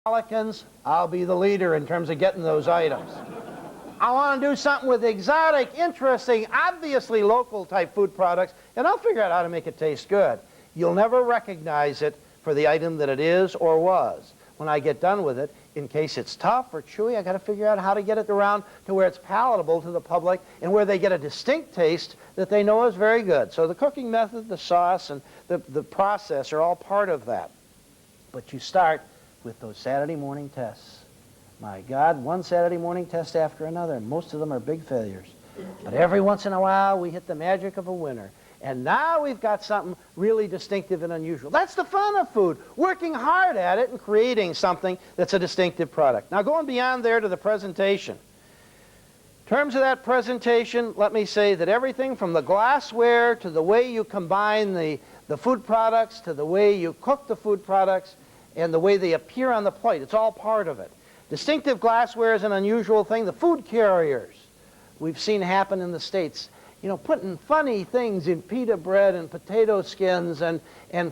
Pelicans, I'll be the leader in terms of getting those items. I want to do something with exotic, interesting, obviously local type food products, and I'll figure out how to make it taste good. You'll never recognize it for the item that it is or was. When I get done with it, in case it's tough or chewy, I got to figure out how to get it around to where it's palatable to the public and where they get a distinct taste that they know is very good. So the cooking method, the sauce, and the process are all part of that. But you start with those Saturday morning tests. My God, one Saturday morning test after another, and most of them are big failures. But every once in a while, we hit the magic of a winner. And now we've got something really distinctive and unusual. That's the fun of food, working hard at it and creating something that's a distinctive product. Now, going beyond there to the presentation. In terms of that presentation, let me say that everything from the glassware to the way you combine the food products to the way you cook the food products and the way they appear on the plate, it's all part of it. Distinctive glassware is an unusual thing. The food carriers we've seen happen in the States. You know, putting funny things in pita bread and potato skins and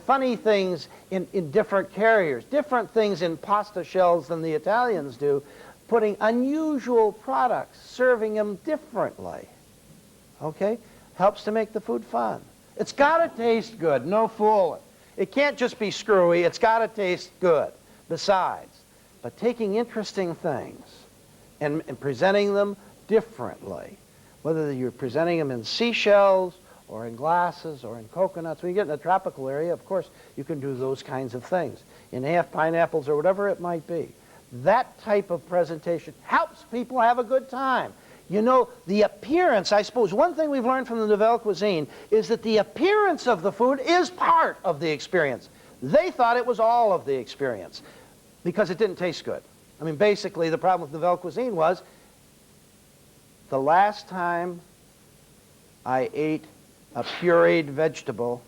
funny things in different carriers, different things in pasta shells than the Italians do, putting unusual products, serving them differently, okay? Helps to make the food fun. It's got to taste good, no fooling. It can't just be screwy, it's got to taste good besides. But taking interesting things and presenting them differently, whether you're presenting them in seashells or in glasses or in coconuts. When you get in the tropical area, of course, you can do those kinds of things. In half pineapples or whatever it might be. That type of presentation helps people have a good time. You know, the appearance, I suppose, one thing we've learned from the Nouvelle Cuisine is that the appearance of the food is part of the experience. They thought it was all of the experience because it didn't taste good. I mean, basically, the problem with Nouvelle Cuisine was the last time I ate a pureed vegetable,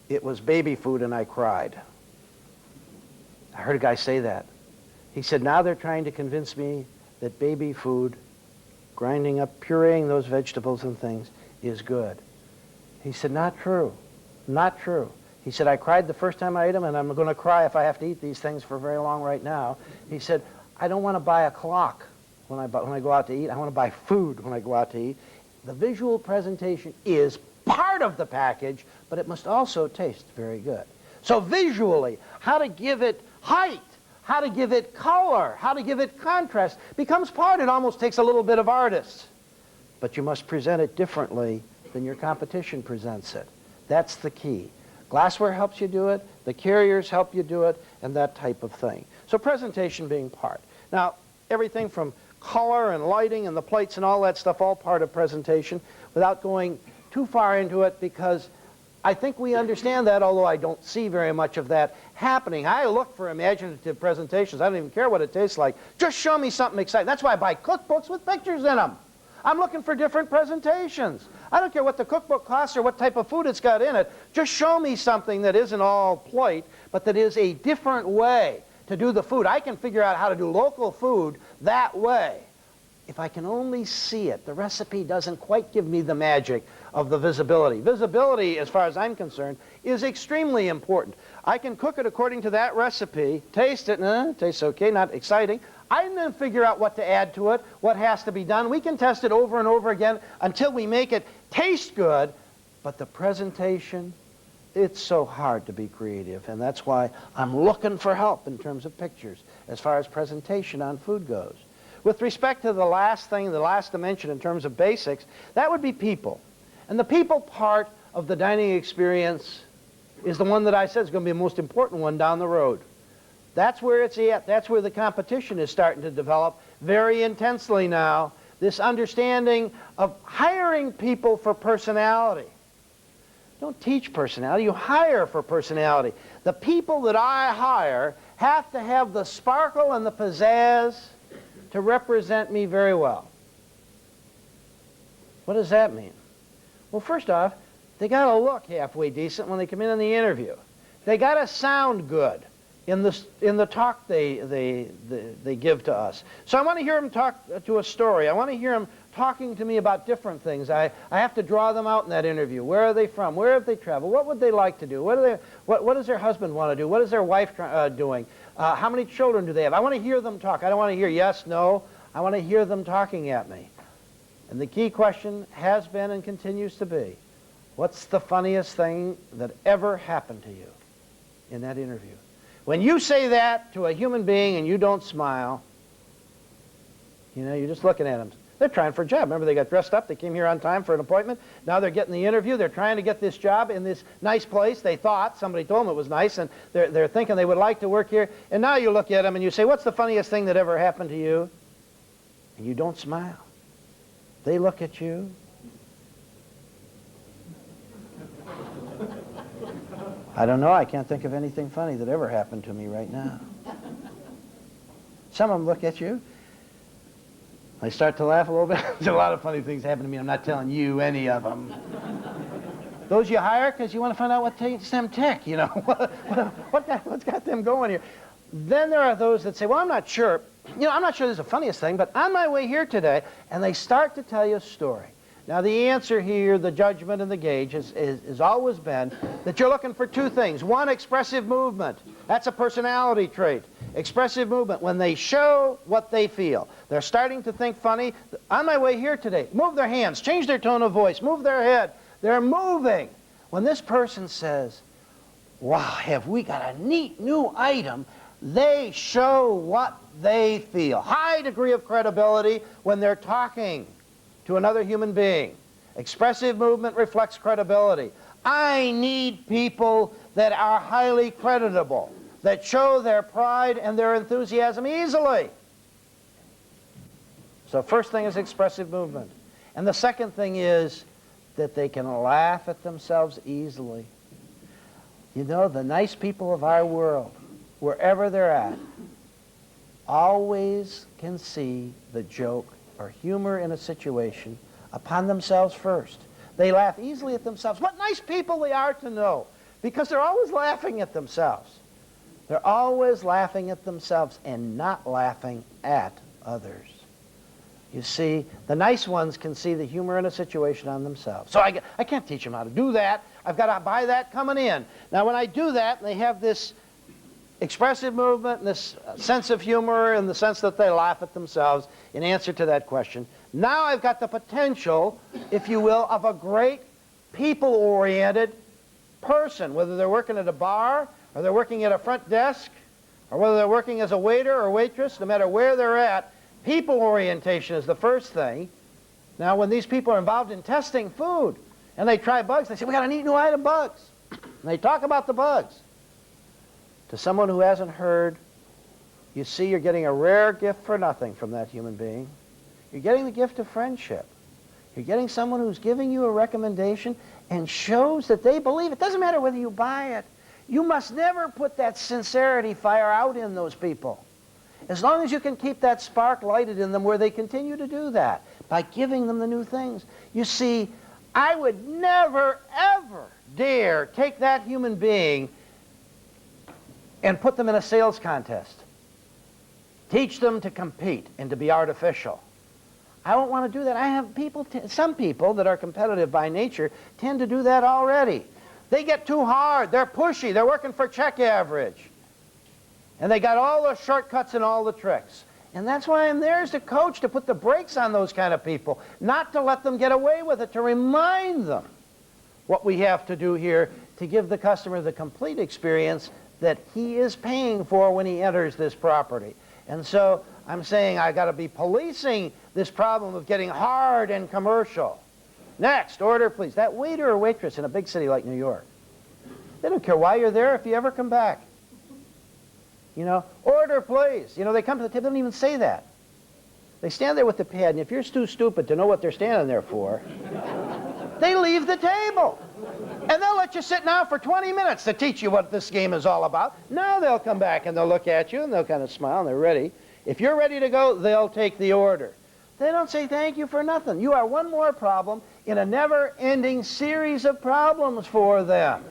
it was baby food and I cried. I heard a guy say that. He said, now they're trying to convince me that baby food, grinding up, pureeing those vegetables and things, is good. He said, not true, not true. He said, I cried the first time I ate them, and I'm going to cry if I have to eat these things for very long right now. He said, I don't want to buy a clock when I go out to eat. I want to buy food when I go out to eat. The visual presentation is part of the package, but it must also taste very good. So visually, how to give it height, how to give it color, how to give it contrast becomes part. It almost takes a little bit of artist. But you must present it differently than your competition presents it. That's the key. Glassware helps you do it, the carriers help you do it, and that type of thing. So presentation being part. Now, everything from color and lighting and the plates and all that stuff, all part of presentation, without going too far into it, because I think we understand that, although I don't see very much of that happening. I look for imaginative presentations. I don't even care what it tastes like. Just show me something exciting. That's why I buy cookbooks with pictures in them. I'm looking for different presentations. I don't care what the cookbook costs or what type of food it's got in it. Just show me something that isn't all plate, but that is a different way to do the food. I can figure out how to do local food that way. If I can only see it, the recipe doesn't quite give me the magic of the visibility. Visibility, as far as I'm concerned, is extremely important. I can cook it according to that recipe, taste it, tastes okay, not exciting. I can then figure out what to add to it, what has to be done. We can test it over and over again until we make it taste good, but the presentation, it's so hard to be creative, and that's why I'm looking for help in terms of pictures as far as presentation on food goes. With respect to the last thing, the last dimension in terms of basics, that would be people. And the people part of the dining experience is the one that I said is going to be the most important one down the road. That's where it's at. That's where the competition is starting to develop very intensely now. This understanding of hiring people for personality. Don't teach personality, you hire for personality. The people that I hire have to have the sparkle and the pizzazz to represent me very well. What does that mean? Well, first off, they got to look halfway decent when they come in the interview. They got to sound good in the talk they give to us. So I want to hear them talk to a story. I want to hear them talking to me about different things. I have to draw them out in that interview. Where are they from? Where have they traveled? What would they like to do? What does their husband want to do? What is their wife doing? How many children do they have? I want to hear them talk. I don't want to hear yes, no. I want to hear them talking at me. And the key question has been and continues to be, what's the funniest thing that ever happened to you in that interview? When you say that to a human being and you don't smile, you know, you're just looking at them. They're trying for a job. Remember, they got dressed up. They came here on time for an appointment. Now they're getting the interview. They're trying to get this job in this nice place. They thought, somebody told them it was nice, and they're thinking they would like to work here. And now you look at them and you say, what's the funniest thing that ever happened to you? And you don't smile. They look at you. I don't know. I can't think of anything funny that ever happened to me right now. Some of them look at you. I start to laugh a little bit. There's a lot of funny things happen to me. I'm not telling you any of them. Those you hire because you want to find out what takes them tick, you know. What's got them going here? Then there are those that say, well, I'm not sure. You know, I'm not sure this is the funniest thing, but on my way here today, and they start to tell you a story. Now, the answer here, the judgment and the gauge, has always been that you're looking for two things. One, expressive movement. That's a personality trait. Expressive movement, when they show what they feel. They're starting to think funny. On my way here today, move their hands, change their tone of voice, move their head. They're moving. When this person says, wow, have we got a neat new item, they show what they feel. High degree of credibility when they're talking to another human being. Expressive movement reflects credibility. I need people that are highly creditable, that show their pride and their enthusiasm easily. So first thing is expressive movement. And the second thing is that they can laugh at themselves easily. You know, the nice people of our world, wherever they're at, always can see the joke or humor in a situation upon themselves first. They laugh easily at themselves. What nice people they are to know, because they're always laughing at themselves. They're always laughing at themselves and not laughing at others. You see, the nice ones can see the humor in a situation on themselves. So I can't teach them how to do that. I've got to buy that coming in. Now, when I do that, they have this expressive movement and this sense of humor in the sense that they laugh at themselves in answer to that question. Now I've got the potential, if you will, of a great people-oriented person, whether they're working at a bar or they're working at a front desk or whether they're working as a waiter or waitress, no matter where they're at, people orientation is the first thing. Now when these people are involved in testing food and they try bugs, they say, we got a neat new item, bugs. And they talk about the bugs. To someone who hasn't heard, you see you're getting a rare gift for nothing from that human being. You're getting the gift of friendship. You're getting someone who's giving you a recommendation and shows that they believe it. Doesn't matter whether you buy it. You must never put that sincerity fire out in those people. As long as you can keep that spark lighted in them where they continue to do that by giving them the new things. You see, I would never, ever dare take that human being and put them in a sales contest. Teach them to compete and to be artificial. I don't want to do that. I have people, some people that are competitive by nature tend to do that already. They get too hard. They're pushy. They're working for check average. And they got all the shortcuts and all the tricks. And that's why I'm there as a coach, to put the brakes on those kind of people, not to let them get away with it, to remind them what we have to do here to give the customer the complete experience that he is paying for when he enters this property. And so I'm saying I've got to be policing this problem of getting hard and commercial. Next, order please. That waiter or waitress in a big city like New York, they don't care why you're there if you ever come back. You know, order please. You know, they come to the table, they don't even say that. They stand there with the pad, and if you're too stupid to know what they're standing there for, they leave the table. And they'll let you sit now for 20 minutes to teach you what this game is all about. Now they'll come back and they'll look at you and they'll kind of smile and they're ready. If you're ready to go, they'll take the order. They don't say thank you for nothing. You are one more problem in a never-ending series of problems for them.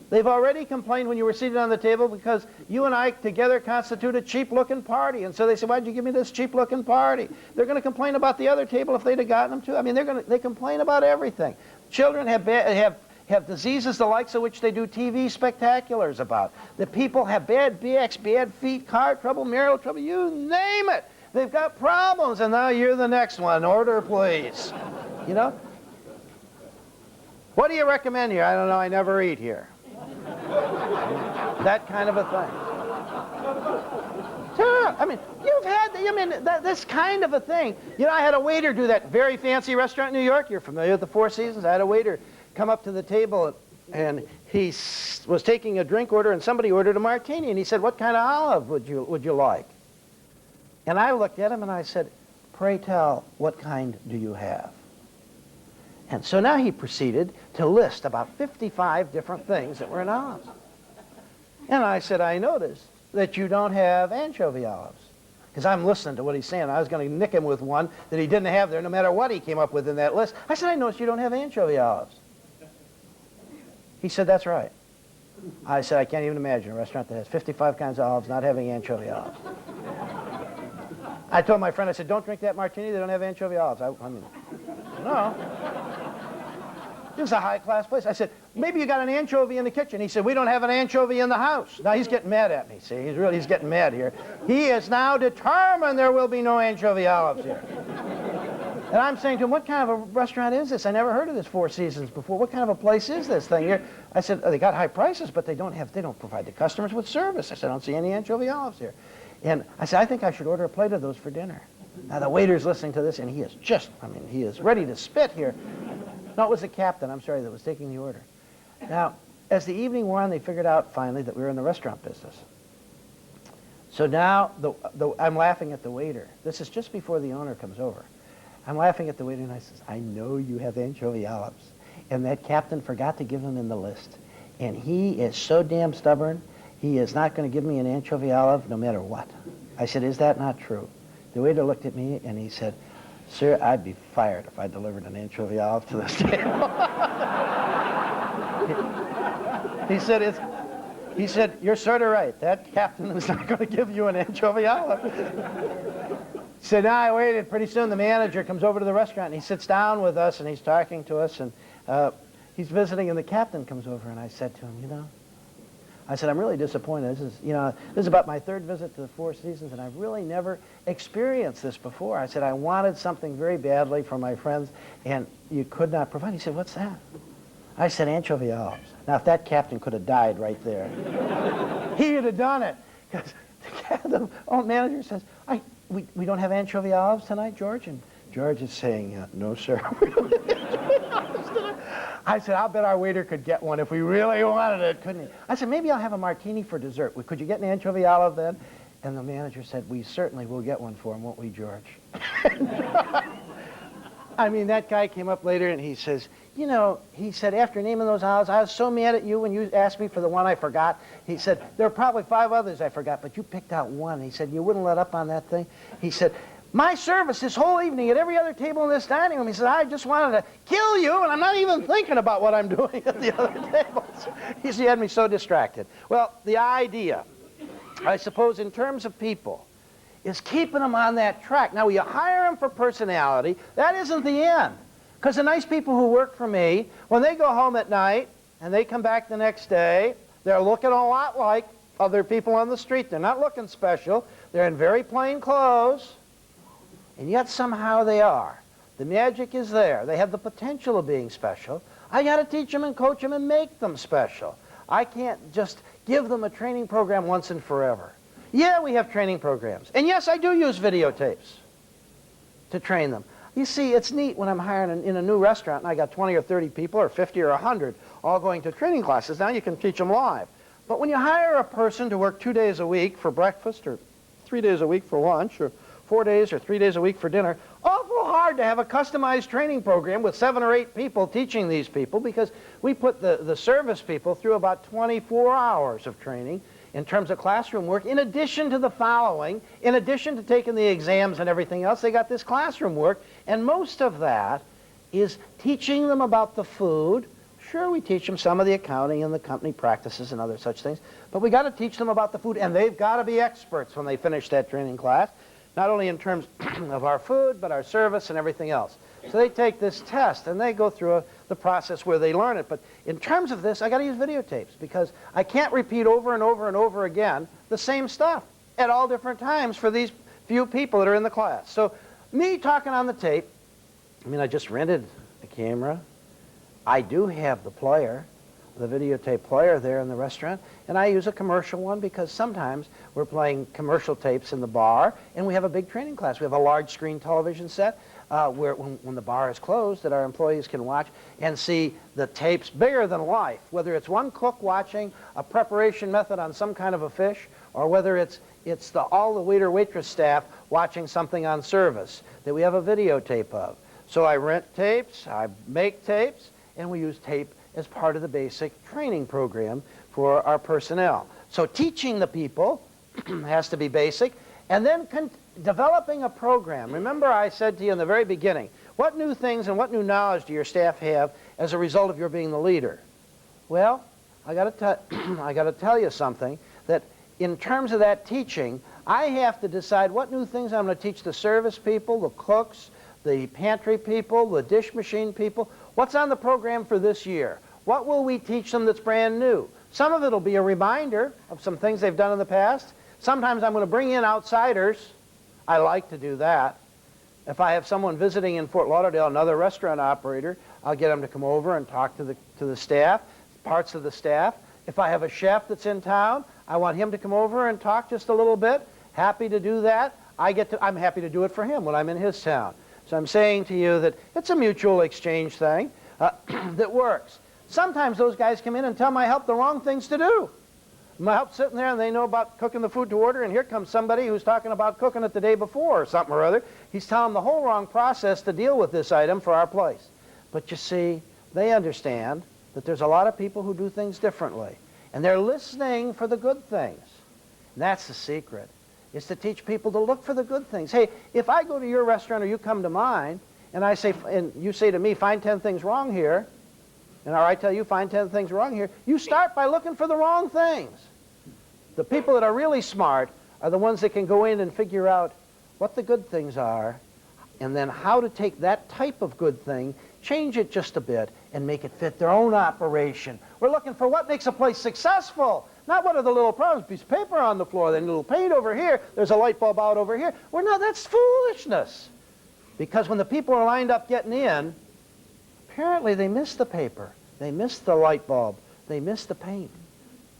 They've already complained when you were seated on the table because you and I together constitute a cheap-looking party. And so they said, why'd you give me this cheap-looking party? They're going to complain about the other table if they'd have gotten them too. I mean, they complain about everything. Children have diseases the likes of which they do TV spectaculars about. The people have bad backs, bad feet, car trouble, marital trouble, you name it. They've got problems, and now you're the next one. Order, please. You know? What do you recommend here? I don't know. I never eat here. That kind of a thing. Sure. I mean, you've had, this kind of a thing. You know, I had a waiter do that very fancy restaurant in New York. You're familiar with the Four Seasons? I had a waiter come up to the table, and he was taking a drink order, and somebody ordered a martini, and he said, what kind of olive would you like? And I looked at him, and I said, pray tell, what kind do you have? And so now he proceeded to list about 55 different things that were in olives. And I said, I noticed that you don't have anchovy olives. Because I'm listening to what he's saying. I was going to nick him with one that he didn't have there, no matter what he came up with in that list. I said, I noticed you don't have anchovy olives. He said, that's right. I said, I can't even imagine a restaurant that has 55 kinds of olives not having anchovy olives. I told my friend, I said, don't drink that martini, they don't have anchovy olives. I mean, no. This is a high-class place. I said, maybe you got an anchovy in the kitchen. He said, we don't have an anchovy in the house. Now he's getting mad at me, see? He's getting mad here. He is now determined there will be no anchovy olives here. And I'm saying to him, what kind of a restaurant is this? I never heard of this Four Seasons before. What kind of a place is this thing here? I said, oh, they got high prices, but they don't provide the customers with service. I said, I don't see any anchovy olives here. And I said, I think I should order a plate of those for dinner. Now the waiter's listening to this, and he is he is ready to spit here. No, it was the captain, I'm sorry, that was taking the order. Now, as the evening wore on, they figured out finally that we were in the restaurant business. So now I'm laughing at the waiter. This is just before the owner comes over. I'm laughing at the waiter, and I says, I know you have anchovy olives. And that captain forgot to give them in the list. And he is so damn stubborn, he is not going to give me an anchovy olive no matter what. I said, is that not true? The waiter looked at me, and he said, sir, I'd be fired if I delivered an anchovy olive to this table. He said, you're sort of right. That captain is not going to give you an anchovy olive. So now I waited. Pretty soon the manager comes over to the restaurant, and he sits down with us, and he's talking to us, and he's visiting, and the captain comes over, and I said to him, I said, I'm really disappointed. This is about my third visit to the Four Seasons, and I've really never experienced this before. I said, I wanted something very badly for my friends, and you could not provide. He said, what's that? I said, anchovy olives. Now, if that captain could have died right there, he would have done it. Because the old manager says, we don't have anchovy olives tonight, George? And George is saying, no, sir. We don't have anchovy olives tonight. I said, I'll bet our waiter could get one if we really wanted it, couldn't he? I said, maybe I'll have a martini for dessert. Could you get an anchovy olive then? And the manager said, we certainly will get one for him, won't we, George? I mean, that guy came up later and he says, he said, after naming those olives, I was so mad at you when you asked me for the one I forgot. He said, there are probably 5 others I forgot, but you picked out one. He said, you wouldn't let up on that thing? He said, my service this whole evening at every other table in this dining room, he said, I just wanted to kill you, and I'm not even thinking about what I'm doing at the other tables. He said, he had me so distracted. Well, the idea, I suppose, in terms of people, is keeping them on that track. Now, you hire them for personality. That isn't the end. Because the nice people who work for me, when they go home at night and they come back the next day, they're looking a lot like other people on the street. They're not looking special. They're in very plain clothes. And yet somehow they are. The magic is there. They have the potential of being special. I got to teach them and coach them and make them special. I can't just give them a training program once and forever. Yeah, we have training programs. And yes, I do use videotapes to train them. You see, it's neat when I'm hiring in a new restaurant and I got 20 or 30 people or 50 or 100 all going to training classes. Now you can teach them live. But when you hire a person to work 2 days a week for breakfast or 3 days a week for lunch or 4 days or 3 days a week for dinner, awful hard to have a customized training program with 7 or 8 people teaching these people, because we put the service people through about 24 hours of training in terms of classroom work, in addition to the following, in addition to taking the exams and everything else, they got this classroom work, and most of that is teaching them about the food, Sure, we teach them some of the accounting and the company practices and other such things, but we got to teach them about the food, and they've got to be experts when they finish that training class, not only in terms of our food, but our service and everything else. So they take this test, and they go through the process where they learn it. But in terms of this, I got to use videotapes, because I can't repeat over and over and over again the same stuff at all different times for these few people that are in the class. So me talking on the tape, I mean, I just rented a camera. I do have the player, the videotape player there in the restaurant, and I use a commercial one because sometimes we're playing commercial tapes in the bar, and we have a big training class. We have a large screen television set where when the bar is closed that our employees can watch and see the tapes bigger than life, whether it's one cook watching a preparation method on some kind of a fish, or whether it's all the waiter waitress staff watching something on service that we have a videotape of. So I rent tapes, I make tapes, and we use tape as part of the basic training program for our personnel. So teaching the people has to be basic, and then developing a program. Remember I said to you in the very beginning, what new things and what new knowledge do your staff have as a result of your being the leader? Well, I got to tell you something, that in terms of that teaching, I have to decide what new things I'm going to teach the service people, the cooks, the pantry people, the dish machine people. What's on the program for this year? What will we teach them that's brand new? Some of it will be a reminder of some things they've done in the past. Sometimes I'm going to bring in outsiders. I like to do that. If I have someone visiting in Fort Lauderdale, another restaurant operator, I'll get them to come over and talk to the staff, parts of the staff. If I have a chef that's in town, I want him to come over and talk just a little bit. Happy to do that. I'm happy to do it for him when I'm in his town. So I'm saying to you that it's a mutual exchange thing that works. Sometimes those guys come in and tell my help the wrong things to do. My help's sitting there and they know about cooking the food to order, and here comes somebody who's talking about cooking it the day before or something or other. He's telling them the whole wrong process to deal with this item for our place. But you see, they understand that there's a lot of people who do things differently, and they're listening for the good things. And that's the secret, is to teach people to look for the good things. Hey, if I go to your restaurant or you come to mine, and you say to me, find 10 things wrong here, and I tell you, find 10 things wrong here, you start by looking for the wrong things. The people that are really smart are the ones that can go in and figure out what the good things are, and then how to take that type of good thing, change it just a bit, and make it fit their own operation. We're looking for what makes a place successful, not what are the little problems. Piece of paper on the floor, then a little paint over here, there's a light bulb out over here. Well, no, that's foolishness. Because when the people are lined up getting in, apparently they miss the paper, they miss the light bulb, they miss the paint.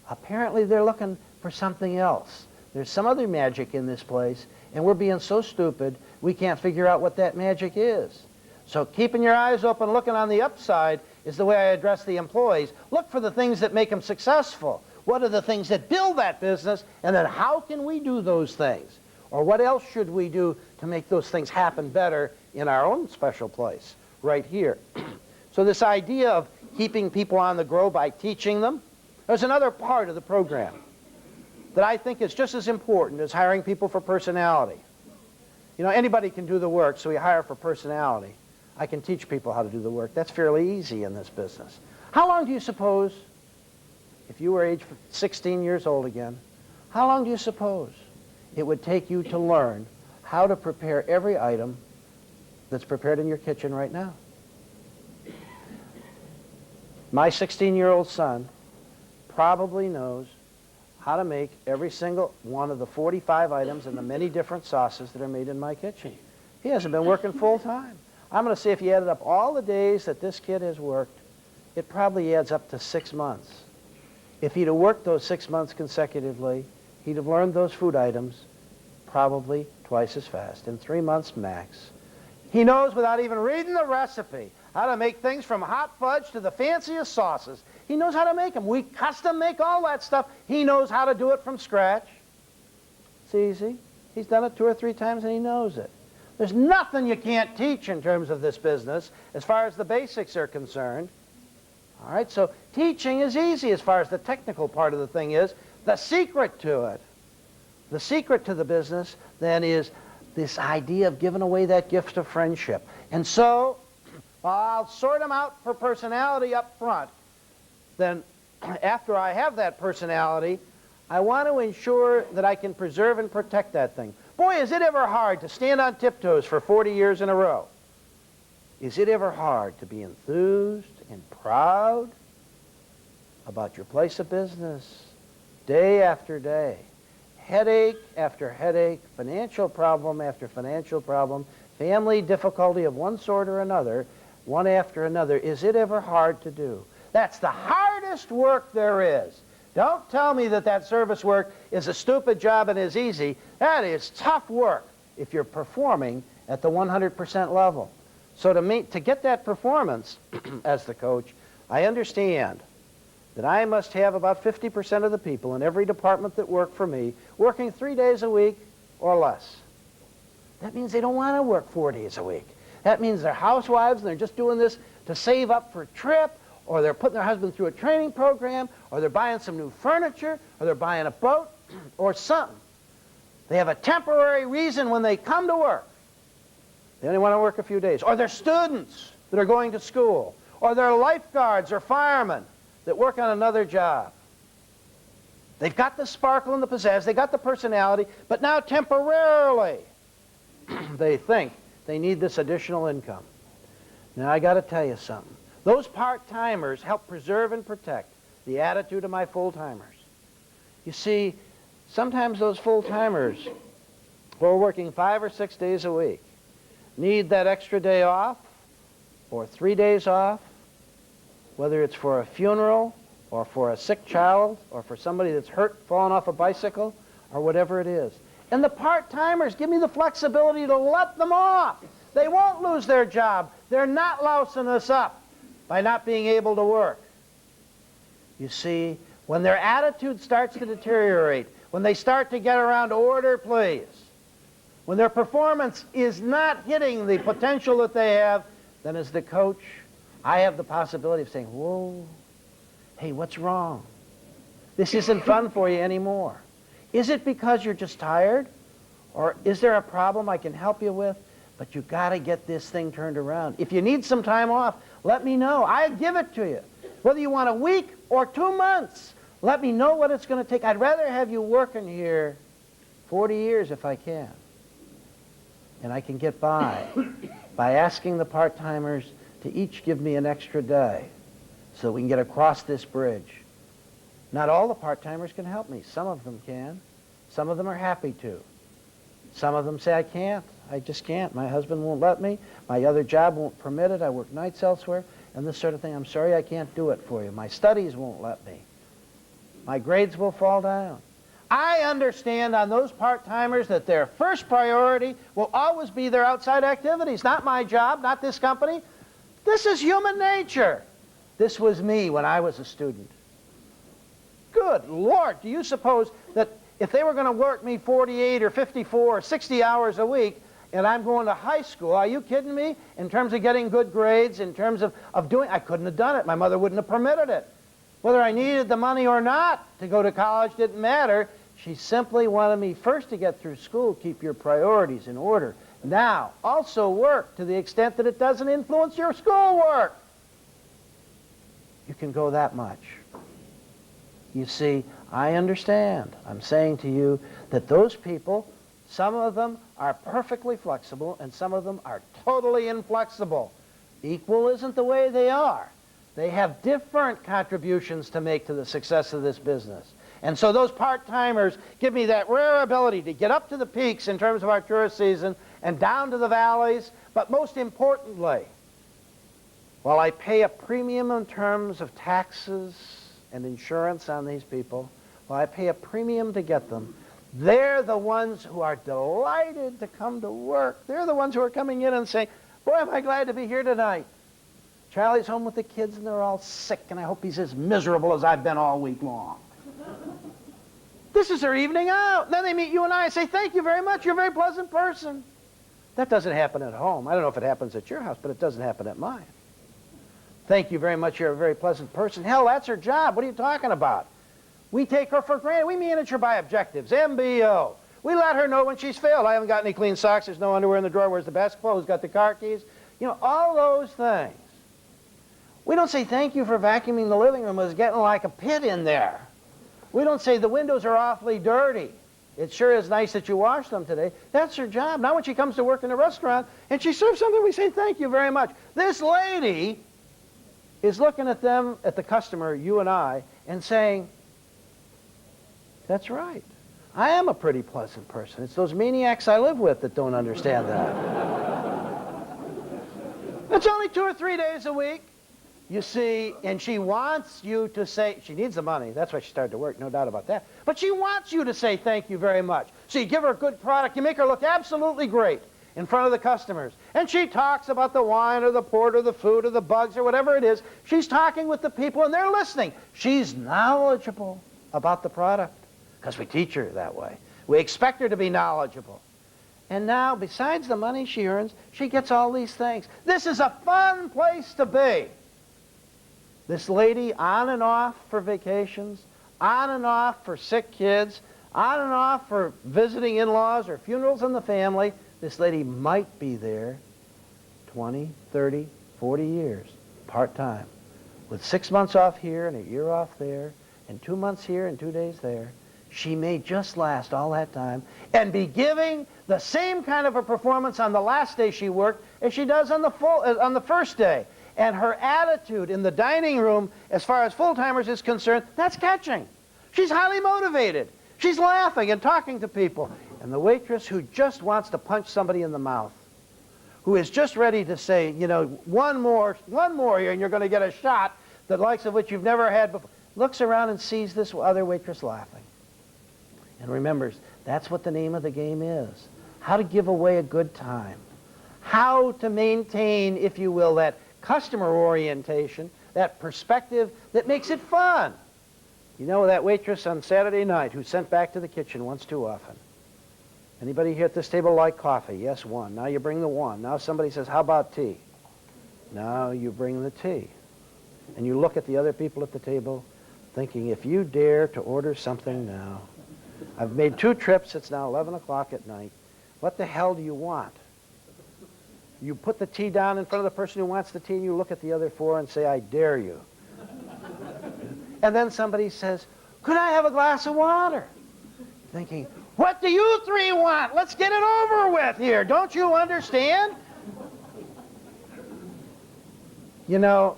Apparently they're looking for something else. There's some other magic in this place, and we're being so stupid we can't figure out what that magic is. So keeping your eyes open, looking on the upside, is the way I address the employees. Look for the things that make them successful. What are the things that build that business, and then how can we do those things? Or what else should we do to make those things happen better in our own special place, right here? So this idea of keeping people on the grow by teaching them, there's another part of the program that I think is just as important as hiring people for personality. You know, anybody can do the work, so we hire for personality. I can teach people how to do the work. That's fairly easy in this business. How long do you suppose, if you were age 16 years old again, how long do you suppose it would take you to learn how to prepare every item that's prepared in your kitchen right now? My 16-year-old son probably knows how to make every single one of the 45 items and the many different sauces that are made in my kitchen. He hasn't been working full time. I'm going to say if you added up all the days that this kid has worked, it probably adds up to 6 months. If he'd have worked those 6 months consecutively, he'd have learned those food items probably twice as fast, in 3 months max. He knows without even reading the recipe how to make things from hot fudge to the fanciest sauces. He knows how to make them. We custom make all that stuff. He knows how to do it from scratch. It's easy. He's done it 2 or 3 times and he knows it. There's nothing you can't teach in terms of this business as far as the basics are concerned. All right, so teaching is easy as far as the technical part of the thing is. The secret to it, the secret to the business then is this idea of giving away that gift of friendship. And so I'll sort them out for personality up front then after I have that personality, I want to ensure that I can preserve and protect that thing. Boy, is it ever hard to stand on tiptoes for 40 years in a row. Is it ever hard to be enthused and proud about your place of business day after day? Headache after headache, financial problem after financial problem, family difficulty of one sort or another, one after another. Is it ever hard to do? That's the hardest work there is. Don't tell me that that service work is a stupid job and is easy. That is tough work if you're performing at the 100% level. So to get that performance as the coach, I understand that I must have about 50% of the people in every department that work for me working 3 days a week or less. That means they don't want to work 4 days a week. That means they're housewives and they're just doing this to save up for a trip, or they're putting their husband through a training program, or they're buying some new furniture, or they're buying a boat, or something. They have a temporary reason when they come to work. They only want to work a few days. Or they're students that are going to school, or they're lifeguards or firemen that work on another job. They've got the sparkle and the pizzazz, they got the personality, but now temporarily they think they need this additional income. Now I got to tell you something. Those part-timers help preserve and protect the attitude of my full-timers. You see, sometimes those full-timers who are working 5 or 6 days a week need that extra day off or 3 days off, whether it's for a funeral or for a sick child or for somebody that's hurt, fallen off a bicycle, or whatever it is. And the part-timers give me the flexibility to let them off. They won't lose their job. They're not lousing us up by not being able to work. You see, when their attitude starts to deteriorate, when they start to get around order, please, when their performance is not hitting the potential that they have, then as the coach, I have the possibility of saying, whoa, hey, what's wrong? This isn't fun for you anymore. Is it because you're just tired? Or is there a problem I can help you with? But you've got to get this thing turned around. If you need some time off, let me know. I'll give it to you. Whether you want a week or 2 months, let me know what it's going to take. I'd rather have you working here 40 years if I can. And I can get by asking the part-timers to each give me an extra day so we can get across this bridge. Not all the part-timers can help me. Some of them can. Some of them are happy to. Some of them say, I can't. I just can't. My husband won't let me. My other job won't permit it. I work nights elsewhere. And this sort of thing. I'm sorry I can't do it for you. My studies won't let me. My grades will fall down. I understand on those part-timers that their first priority will always be their outside activities. Not my job, not this company. This is human nature. This was me when I was a student. Good Lord, do you suppose that if they were going to work me 48 or 54 or 60 hours a week, and I'm going to high school, are you kidding me? In terms of getting good grades, in terms of doing, I couldn't have done it. My mother wouldn't have permitted it. Whether I needed the money or not to go to college didn't matter. She simply wanted me first to get through school, keep your priorities in order. Now, also work to the extent that it doesn't influence your schoolwork. You can go that much. You see, I understand. I'm saying to you that those people, some of them are perfectly flexible and some of them are totally inflexible. Equal isn't the way they are. They have different contributions to make to the success of this business. And so those part-timers give me that rare ability to get up to the peaks in terms of our tourist season and down to the valleys, but most importantly, while I pay a premium in terms of taxes and insurance on these people, while I pay a premium to get them, they're the ones who are delighted to come to work. They're the ones who are coming in and saying, boy, am I glad to be here tonight. Charlie's home with the kids and they're all sick, and I hope he's as miserable as I've been all week long. This is their evening out. And then they meet you and I and say, thank you very much, you're a very pleasant person. That doesn't happen at home. I don't know if it happens at your house, but it doesn't happen at mine. Thank you very much, you're a very pleasant person. Hell, that's her job. What are you talking about? We take her for granted. We manage her by objectives, MBO. We let her know when she's failed. I haven't got any clean socks. There's no underwear in the drawer. Where's the basketball? Who's got the car keys? You know, all those things. We don't say thank you for vacuuming the living room. It was getting like a pit in there. We don't say the windows are awfully dirty. It sure is nice that you washed them today. That's her job. Now when she comes to work in a restaurant and she serves something, we say thank you very much. This lady is looking at them, at the customer, you and I, and saying, that's right. I am a pretty pleasant person. It's those maniacs I live with that don't understand that. It's only 2 or 3 days a week, you see, and she wants you to say, she needs the money. That's why she started to work, no doubt about that. But she wants you to say thank you very much. So you give her a good product. You make her look absolutely great in front of the customers. And she talks about the wine or the port or the food or the bugs or whatever it is. She's talking with the people and they're listening. She's knowledgeable about the product because we teach her that way. We expect her to be knowledgeable. And now, besides the money she earns, she gets all these things. This is a fun place to be. This lady on and off for vacations, on and off for sick kids, on and off for visiting in-laws or funerals in the family. This lady might be there 20, 30, 40 years, part-time, with 6 months off here and a year off there, and 2 months here and 2 days there. She may just last all that time and be giving the same kind of a performance on the last day she worked as she does on the first day. And her attitude in the dining room, as far as full-timers is concerned, that's catching. She's highly motivated. She's laughing and talking to people. And the waitress who just wants to punch somebody in the mouth, who is just ready to say, you know, one more here and you're going to get a shot, the likes of which you've never had before, looks around and sees this other waitress laughing. And remembers, that's what the name of the game is. How to give away a good time. How to maintain, if you will, that customer orientation, that perspective that makes it fun. You know that waitress on Saturday night who sent back to the kitchen once too often? Anybody here at this table like coffee? Yes, one. Now you bring the one. Now somebody says, how about tea? Now you bring the tea. And you look at the other people at the table thinking, if you dare to order something now, I've made 2 trips, it's now 11 o'clock at night. What the hell do you want? You put the tea down in front of the person who wants the tea and you look at the other 4 and say, I dare you. And then somebody says, could I have a glass of water? Thinking, what do you 3 want? Let's get it over with here. Don't you understand? You know,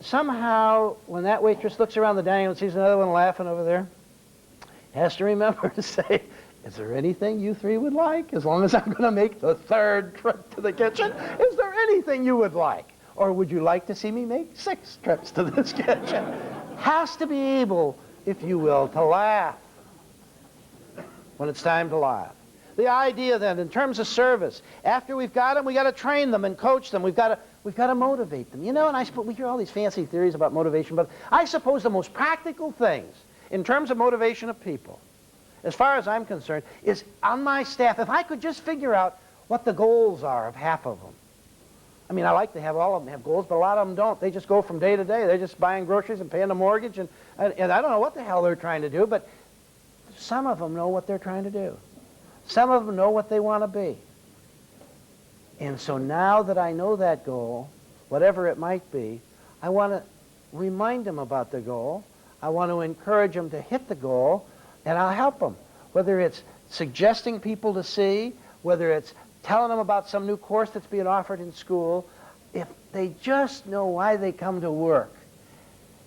somehow when that waitress looks around the dining room and sees another one laughing over there, has to remember to say, is there anything you 3 would like? As long as I'm going to make the 3rd trip to the kitchen, is there anything you would like? Or would you like to see me make 6 trips to this kitchen? Has to be able, if you will, to laugh when it's time to laugh. The idea then, in terms of service, after we've got them, we got to train them and coach them. We've got to motivate them. You know, and we hear all these fancy theories about motivation, but I suppose the most practical things in terms of motivation of people, as far as I'm concerned, is on my staff, if I could just figure out what the goals are of half of them. I mean, I like to have all of them have goals, but a lot of them don't. They just go from day to day. They're just buying groceries and paying the mortgage, and I don't know what the hell they're trying to do, but some of them know what they're trying to do. Some of them know what they want to be. And so now that I know that goal, whatever it might be, I want to remind them about the goal. I want to encourage them to hit the goal, and I'll help them. Whether it's suggesting people to see, whether it's telling them about some new course that's being offered in school, if they just know why they come to work,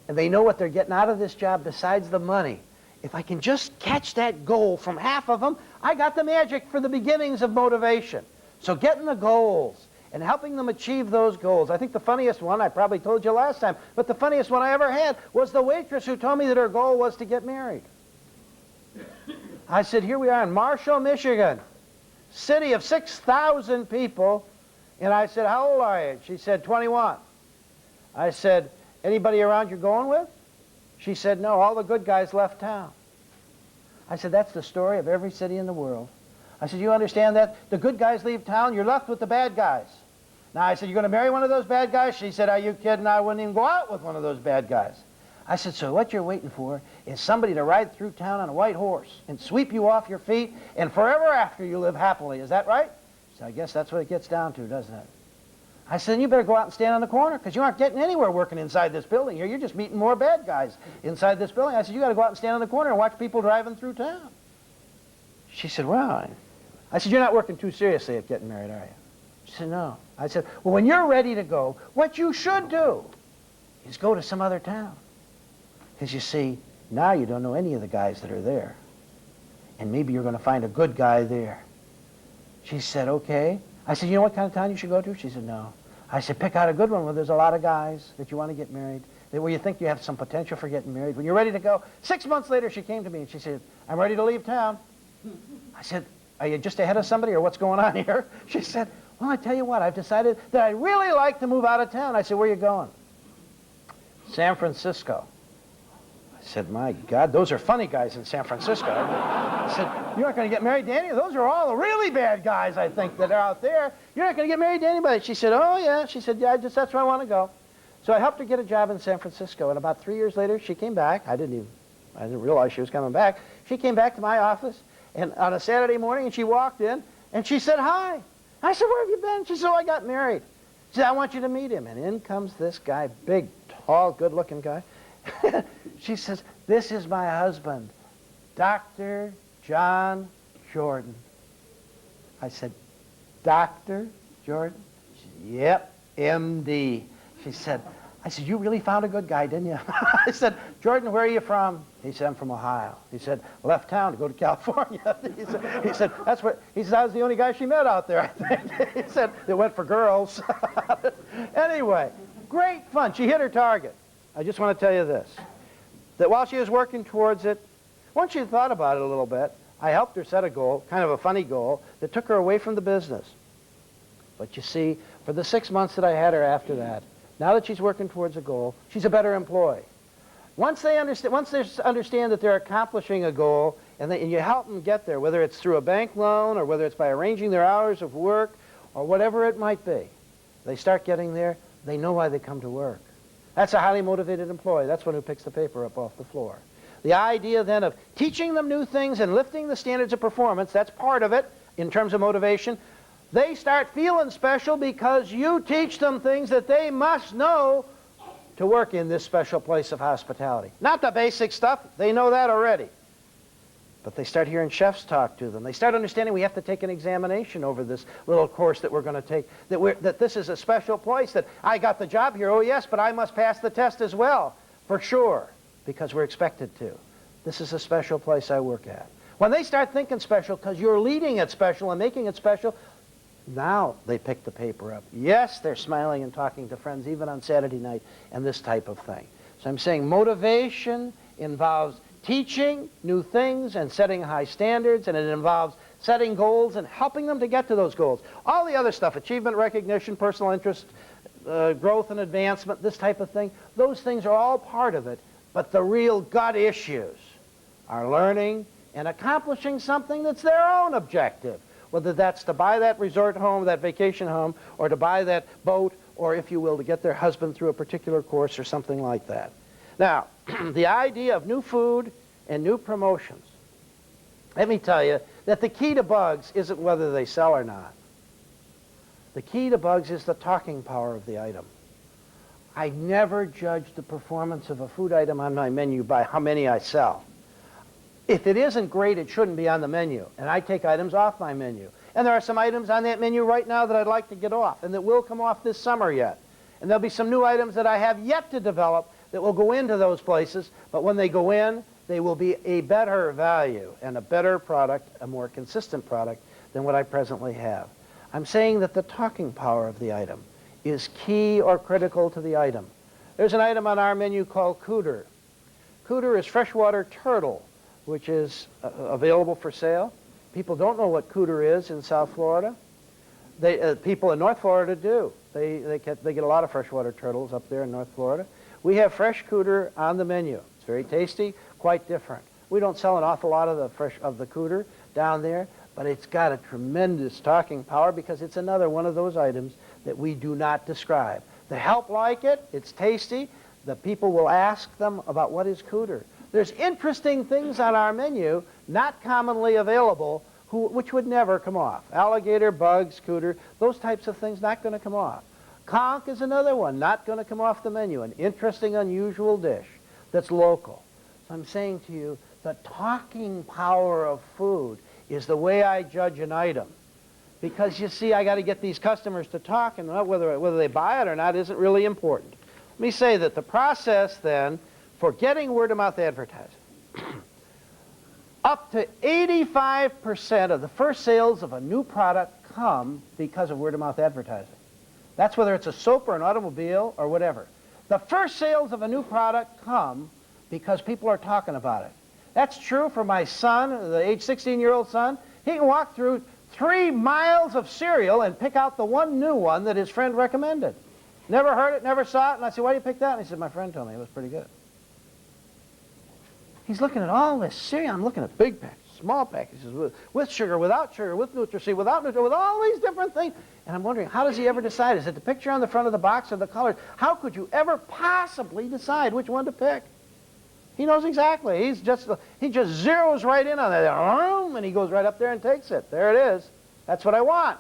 and they know what they're getting out of this job besides the money, if I can just catch that goal from half of them, I got the magic for the beginnings of motivation. So getting the goals and helping them achieve those goals. I think the funniest one, I probably told you last time, but the funniest one I ever had was the waitress who told me that her goal was to get married. I said, here we are in Marshall, Michigan, city of 6,000 people, and I said, how old are you? She said, 21. I said, anybody around you're going with? She said, no, all the good guys left town. I said, that's the story of every city in the world. I said, you understand that? The good guys leave town, you're left with the bad guys. Now, I said, you're going to marry one of those bad guys? She said, are you kidding? I wouldn't even go out with one of those bad guys. I said, so what you're waiting for is somebody to ride through town on a white horse and sweep you off your feet, and forever after you live happily. Is that right? So I guess that's what it gets down to, doesn't it? I said, then you better go out and stand on the corner because you aren't getting anywhere working inside this building here. You're just meeting more bad guys inside this building. I said, you got to go out and stand on the corner and watch people driving through town. She said, well, I said, you're not working too seriously at getting married, are you? She said, no. I said, well, when you're ready to go, what you should do is go to some other town. Because you see, now you don't know any of the guys that are there. And maybe you're going to find a good guy there. She said, okay. I said, you know what kind of town you should go to? She said, no. I said, pick out a good one where there's a lot of guys that you want to get married, where you think you have some potential for getting married. When you're ready to go, 6 months later, she came to me and she said, I'm ready to leave town. I said, are you just ahead of somebody or what's going on here? She said, well, I tell you what, I've decided that I'd really like to move out of town. I said, where are you going? San Francisco. I said, my God, those are funny guys in San Francisco. I said, you're not going to get married to any of those. Are all the really bad guys, I think, that are out there. You're not going to get married to anybody. She said, oh, yeah. She said, yeah, that's where I want to go. So I helped her get a job in San Francisco, and about 3 years later, she came back. I didn't realize she was coming back. She came back to my office and on a Saturday morning, and she walked in, and she said, hi. I said, where have you been? She said, oh, I got married. She said, I want you to meet him. And in comes this guy, big, tall, good-looking guy. She says, this is my husband, Dr. John Jordan. I said, Dr. Jordan? She said, yep, MD. She said, I said, you really found a good guy, didn't you? I said, Jordan, where are you from? He said, I'm from Ohio. He said, left town to go to California. He said, that's what, he said, I was the only guy she met out there, I think. He said, they went for girls. Anyway, great fun. She hit her target. I just want to tell you this, that while she was working towards it, once she thought about it a little bit, I helped her set a goal, kind of a funny goal, that took her away from the business. But you see, for the 6 months that I had her after that, now that she's working towards a goal, she's a better employee. Once they understand that they're accomplishing a goal, and you help them get there, whether it's through a bank loan or whether it's by arranging their hours of work or whatever it might be, they start getting there, they know why they come to work. That's a highly motivated employee. That's one who picks the paper up off the floor. The idea then of teaching them new things and lifting the standards of performance, that's part of it in terms of motivation. They start feeling special because you teach them things that they must know to work in this special place of hospitality. Not the basic stuff. They know that already. But they start hearing chefs talk to them. They start understanding we have to take an examination over this little course that we're going to take, that this is a special place, that I got the job here, oh yes, but I must pass the test as well, for sure, because we're expected to. This is a special place I work at. When they start thinking special, because you're leading it special and making it special, now they pick the paper up. Yes, they're smiling and talking to friends, even on Saturday night, and this type of thing. So I'm saying motivation involves teaching new things and setting high standards, and it involves setting goals and helping them to get to those goals. All the other stuff, achievement, recognition, personal interest, growth and advancement, this type of thing, those things are all part of it, but the real gut issues are learning and accomplishing something that's their own objective, whether that's to buy that resort home, that vacation home, or to buy that boat, or if you will, to get their husband through a particular course or something like that. Now, the idea of new food and new promotions, let me tell you that the key to bugs isn't whether they sell or not. The key to bugs is the talking power of the item. I never judge the performance of a food item on my menu by how many I sell. If it isn't great, it shouldn't be on the menu, and I take items off my menu. And there are some items on that menu right now that I'd like to get off, and that will come off this summer yet. And there'll be some new items that I have yet to develop that will go into those places, but when they go in, they will be a better value and a better product, a more consistent product than what I presently have. I'm saying that the talking power of the item is key or critical to the item. There's an item on our menu called cooter. Cooter is freshwater turtle, which is available for sale. People don't know what cooter is in South Florida. People in North Florida do. They get a lot of freshwater turtles up there in North Florida. We have fresh cooter on the menu. It's very tasty, quite different. We don't sell an awful lot of the cooter down there, but it's got a tremendous talking power because it's another one of those items that we do not describe. The help like it, it's tasty. The people will ask them about what is cooter. There's interesting things on our menu, not commonly available, which would never come off. Alligator, bugs, cooter, those types of things not going to come off. Conch is another one, not going to come off the menu, an interesting, unusual dish that's local. So I'm saying to you, the talking power of food is the way I judge an item. Because you see, I got to get these customers to talk, and whether they buy it or not isn't really important. Let me say that the process then for getting word-of-mouth advertising, up to 85% of the first sales of a new product come because of word-of-mouth advertising. That's whether it's a soap or an automobile or whatever. The first sales of a new product come because people are talking about it. That's true for my son, the age 16-year-old son. He can walk through 3 miles of cereal and pick out the one new one that his friend recommended. Never heard it, never saw it. And I said, why do you pick that? And he said, my friend told me it was pretty good. He's looking at all this cereal. I'm looking at big packages, small packages, with sugar, without sugar, with Nutri-C, without Nutri-C, with all these different things. And I'm wondering, how does he ever decide? Is it the picture on the front of the box or the colors? How could you ever possibly decide which one to pick? He knows exactly. He just zeroes right in on that, and he goes right up there and takes it. There it is. That's what I want.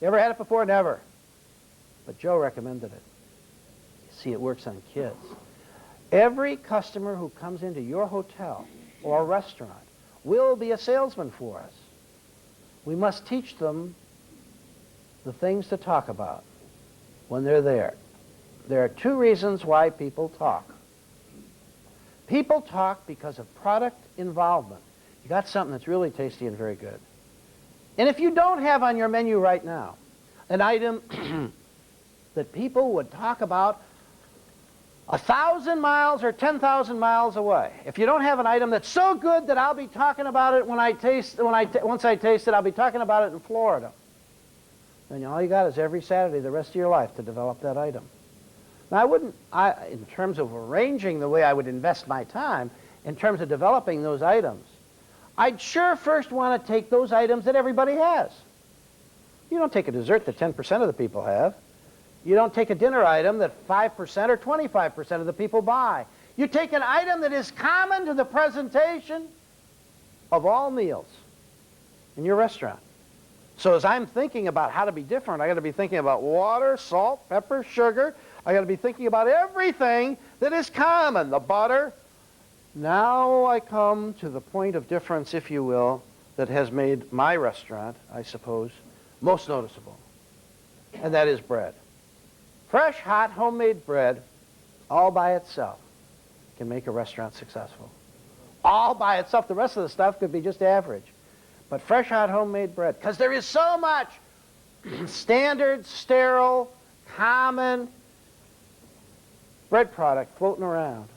You ever had it before? Never. But Joe recommended it. You see, it works on kids. Every customer who comes into your hotel or restaurant will be a salesman for us. We must teach them the things to talk about when they're there. There are 2 reasons why people talk. People talk because of product involvement. You got something that's really tasty and very good. And if you don't have on your menu right now an item that people would talk about 1,000 miles or 10,000 miles away, if you don't have an item that's so good that I'll be talking about it once I taste it, I'll be talking about it in Florida, then all you got is every Saturday the rest of your life to develop that item. Now, in terms of arranging the way I would invest my time, in terms of developing those items, I'd sure first want to take those items that everybody has. You don't take a dessert that 10% of the people have. You don't take a dinner item that 5% or 25% of the people buy. You take an item that is common to the presentation of all meals in your restaurant. So as I'm thinking about how to be different, I got to be thinking about water, salt, pepper, sugar. I got to be thinking about everything that is common, the butter. Now I come to the point of difference, if you will, that has made my restaurant, I suppose, most noticeable, and that is bread. Fresh, hot, homemade bread, all by itself, can make a restaurant successful. All by itself. The rest of the stuff could be just average. But fresh, hot, homemade bread, because there is so much standard, sterile, common bread product floating around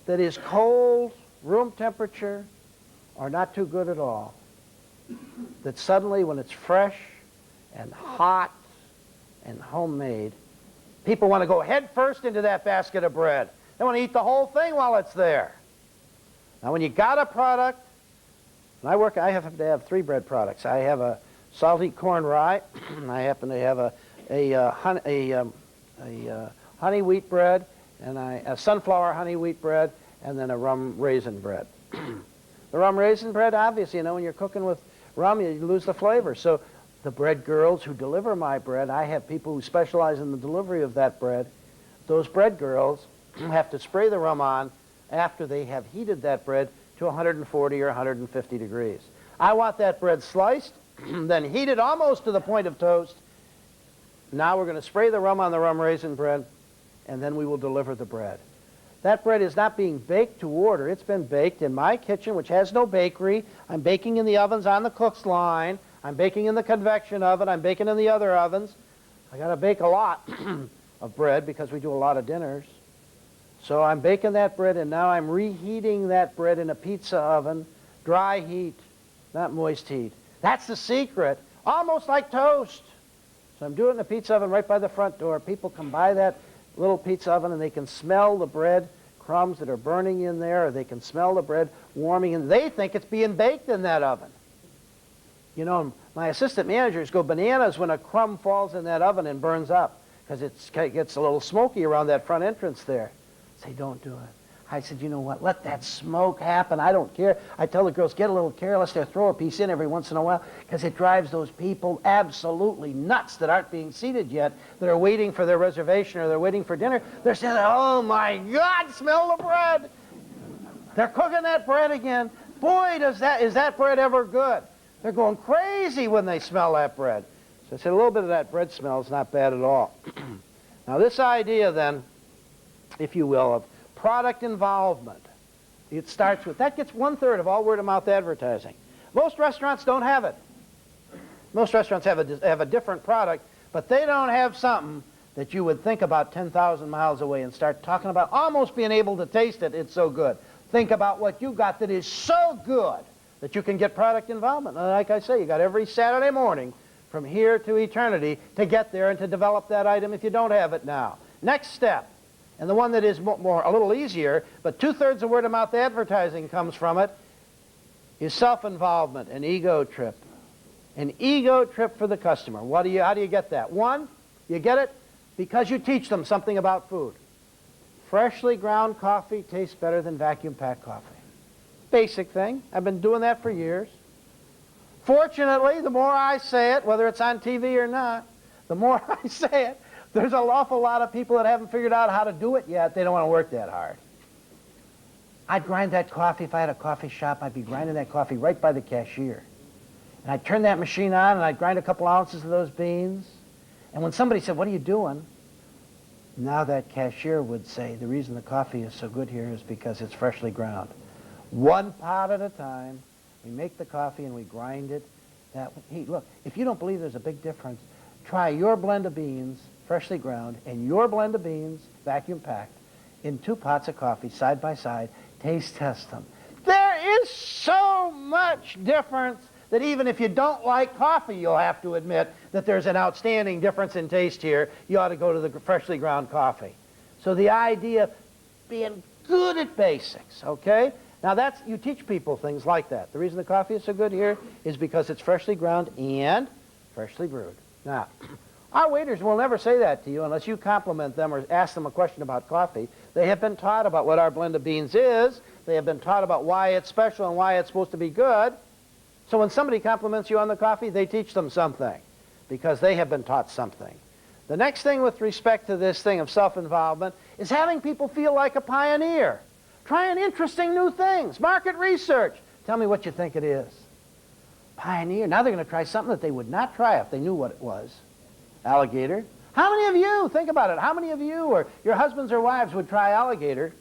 that is cold, room temperature, or not too good at all, that suddenly when it's fresh and hot and homemade, people want to go head first into that basket of bread. They want to eat the whole thing while it's there. Now when you got a product, and I happen to have 3 bread products. I have a salty corn rye, I happen to have a honey wheat bread, and a sunflower honey wheat bread, and then a rum raisin bread. The rum raisin bread, obviously, when you're cooking with rum, you lose the flavor. So the bread girls who deliver my bread, I have people who specialize in the delivery of that bread. Those bread girls have to spray the rum on after they have heated that bread to 140 or 150 degrees. I want that bread sliced, then heated almost to the point of toast. Now we're going to spray the rum on the rum raisin bread, and then we will deliver the bread. That bread is not being baked to order. It's been baked in my kitchen, which has no bakery. I'm baking in the ovens on the cook's line. I'm baking in the convection oven. I'm baking in the other ovens. I got to bake a lot of bread because we do a lot of dinners. So I'm baking that bread, and now I'm reheating that bread in a pizza oven, dry heat, not moist heat. That's the secret, almost like toast. So I'm doing it in a pizza oven right by the front door. People come by that little pizza oven, and they can smell the bread crumbs that are burning in there, or they can smell the bread warming, and they think it's being baked in that oven. You know, my assistant managers go bananas when a crumb falls in that oven and burns up, because it gets a little smoky around that front entrance there. Say, don't do it. I said, you know what, let that smoke happen. I don't care. I tell the girls, get a little careless there, throw a piece in every once in a while, because it drives those people absolutely nuts that aren't being seated yet, that are waiting for their reservation or they're waiting for dinner. They're saying, oh my God, smell the bread. They're cooking that bread again. Boy, is that bread ever good. They're going crazy when they smell that bread. So I said, a little bit of that bread smell is not bad at all. Now this idea then, if you will, of product involvement, it starts with, that gets 1/3 of all word-of-mouth advertising. Most restaurants don't have it. Most restaurants have a different product, but they don't have something that you would think about 10,000 miles away and start talking about almost being able to taste it. It's so good. Think about what you got that is so good that you can get product involvement. And like I say, you got every Saturday morning from here to eternity to get there and to develop that item if you don't have it now. Next step, and the one that is a little easier, but 2/3 of word-of-mouth advertising comes from it, is self-involvement, an ego trip. An ego trip for the customer. How do you get that? One, you get it because you teach them something about food. Freshly ground coffee tastes better than vacuum-packed coffee. Basic thing. I've been doing that for years. Fortunately, the more I say it, whether it's on TV or not, the more I say it, there's an awful lot of people that haven't figured out how to do it yet. They don't want to work that hard. I'd grind that coffee. If I had a coffee shop, I'd be grinding that coffee right by the cashier. And I'd turn that machine on, and I'd grind a couple ounces of those beans. And when somebody said, what are you doing? Now that cashier would say, the reason the coffee is so good here is because it's freshly ground. One pot at a time, we make the coffee and we grind it. Hey, look, if you don't believe there's a big difference, try your blend of beans, freshly ground, and your blend of beans, vacuum packed, in 2 pots of coffee, side by side. Taste test them. There is so much difference that even if you don't like coffee, you'll have to admit that there's an outstanding difference in taste here. You ought to go to the freshly ground coffee. So the idea of being good at basics, okay? Now you teach people things like that. The reason the coffee is so good here is because it's freshly ground and freshly brewed. Now, our waiters will never say that to you unless you compliment them or ask them a question about coffee. They have been taught about what our blend of beans is. They have been taught about why it's special and why it's supposed to be good. So when somebody compliments you on the coffee, they teach them something because they have been taught something. The next thing with respect to this thing of self-involvement is having people feel like a pioneer. Trying interesting new things. Market research. Tell me what you think it is. Pioneer. Now they're going to try something that they would not try if they knew what it was. Alligator. How many of you, think about it, how many of you or your husbands or wives would try alligator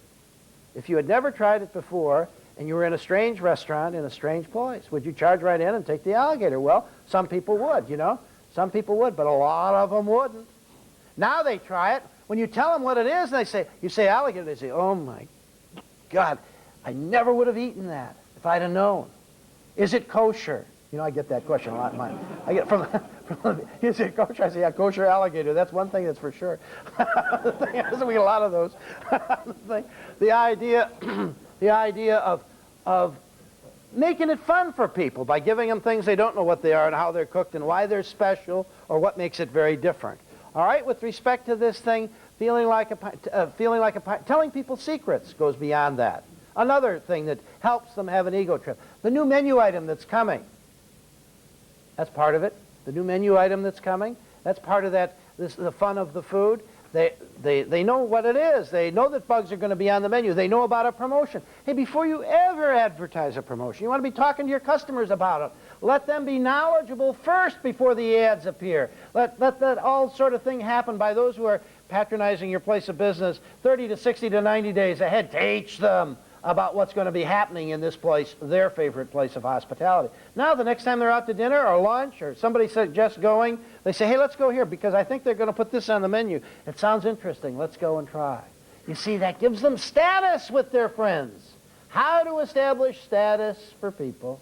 if you had never tried it before and you were in a strange restaurant in a strange place? Would you charge right in and take the alligator? Well, some people would, you know. Some people would, but a lot of them wouldn't. Now they try it. When you tell them what it is, and you say alligator, they say, oh my God, I never would have eaten that if I'd have known. Is it kosher? You know, I get that question a lot in mine. I get from is it kosher? I say, yeah, kosher alligator. That's one thing that's for sure. The thing is, we get a lot of those. The idea of making it fun for people by giving them things they don't know what they are and how they're cooked and why they're special or what makes it very different. All right, with respect to this thing, telling people secrets goes beyond that. Another thing that helps them have an ego trip. The new menu item that's coming. That's part of it. The new menu item that's coming. That's part of that. The fun of the food. They know what it is. They know that bugs are going to be on the menu. They know about a promotion. Hey, before you ever advertise a promotion, you want to be talking to your customers about it. Let them be knowledgeable first before the ads appear. Let that all sort of thing happen by those who are patronizing your place of business 30 to 60 to 90 days ahead. Teach them about what's going to be happening in this place, their favorite place of hospitality. Now, the next time they're out to dinner or lunch or somebody suggests going, they say, hey, let's go here because I think they're going to put this on the menu. It sounds interesting. Let's go and try. You see, that gives them status with their friends. How to establish status for people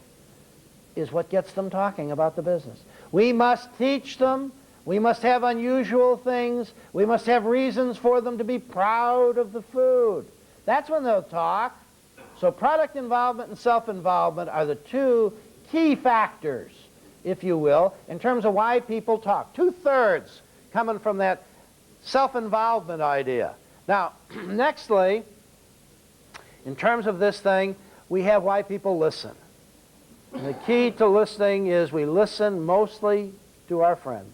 is what gets them talking about the business. We must teach them. We must have unusual things. We must have reasons for them to be proud of the food. That's when they'll talk. So product involvement and self-involvement are the two key factors, if you will, in terms of why people talk. 2/3 coming from that self-involvement idea. Now, nextly, In terms of this thing, we have why people listen. And the key to listening is we listen mostly to our friends.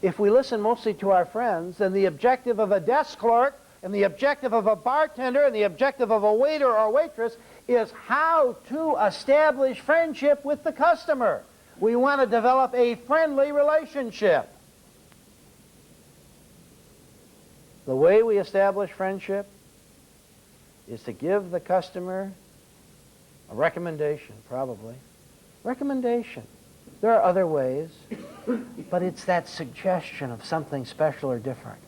If we listen mostly to our friends, then the objective of a desk clerk and the objective of a bartender and the objective of a waiter or waitress is how to establish friendship with the customer. We want to develop a friendly relationship. The way we establish friendship is to give the customer a recommendation, probably. Recommendation. There are other ways, but it's that suggestion of something special or different.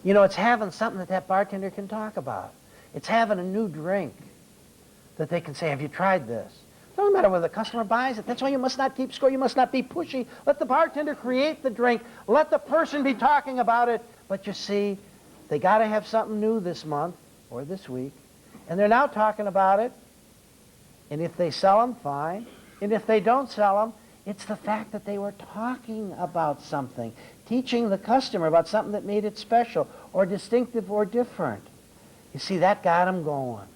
You know, it's having something that that bartender can talk about. It's having a new drink that they can say, have you tried this? It doesn't matter whether the customer buys it. That's why you must not keep score. You must not be pushy. Let the bartender create the drink. Let the person be talking about it. But you see, they got to have something new this month or this week. And they're now talking about it. And if they sell them, fine. And if they don't sell them, it's the fact that they were talking about something, teaching the customer about something that made it special or distinctive or different. You see, that got them going.